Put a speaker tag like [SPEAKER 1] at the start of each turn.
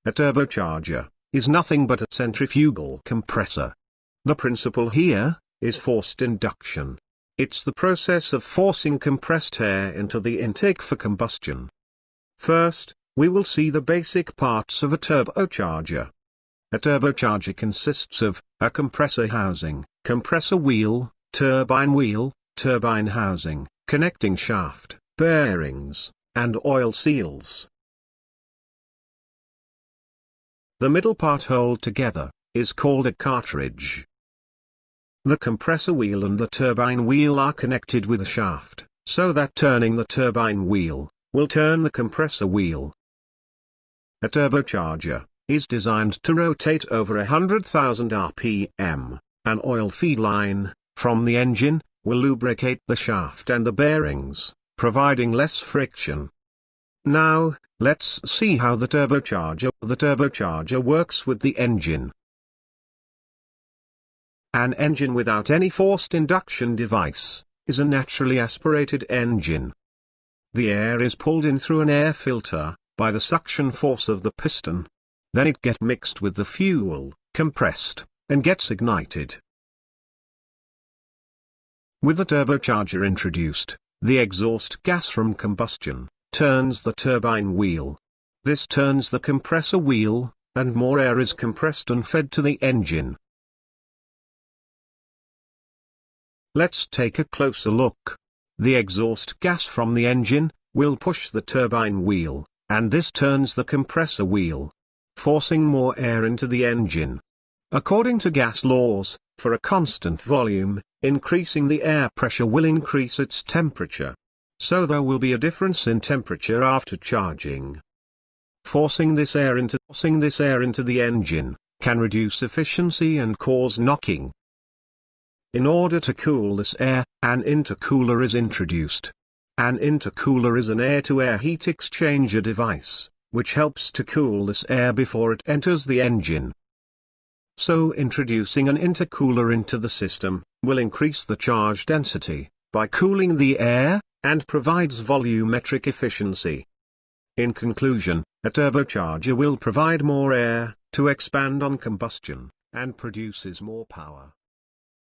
[SPEAKER 1] A turbocharger is nothing but a centrifugal compressor. The principle here is forced induction. It's the process of forcing compressed air into the intake for combustion. First, we will see the basic parts of a turbocharger. A turbocharger consists of a compressor housing, compressor wheel, turbine housing, connecting shaft, bearings, and oil seals. The middle part held together is called a cartridge. The compressor wheel and the turbine wheel are connected with a shaft, so that turning the turbine wheel will turn the compressor wheel. A turbocharger is designed to rotate over 100,000 RPM. An oil feed line from the engine will lubricate the shaft and the bearings, providing less friction. Now, let's see how the turbocharger works with the engine. An engine without any forced induction device is a naturally aspirated engine. The air is pulled in through an air filter by the suction force of the piston. Then it gets mixed with the fuel, compressed, and gets ignited. With the turbocharger introduced, the exhaust gas from combustion turns the turbine wheel. This turns the compressor wheel, and more air is compressed and fed to the engine. Let's take a closer look. The exhaust gas from the engine will push the turbine wheel, and this turns the compressor wheel, forcing more air into the engine. According to gas laws, for a constant volume, increasing the air pressure will increase its temperature. So there will be a difference in temperature after charging. Forcing this air into the engine can reduce efficiency and cause knocking. In order to cool this air, an intercooler is introduced. An intercooler is an air-to-air heat exchanger device, which helps to cool this air before it enters the engine. So introducing an intercooler into the system will increase the charge density by cooling the air, and provides volumetric efficiency. In conclusion, a turbocharger will provide more air to expand on combustion, and produces more power.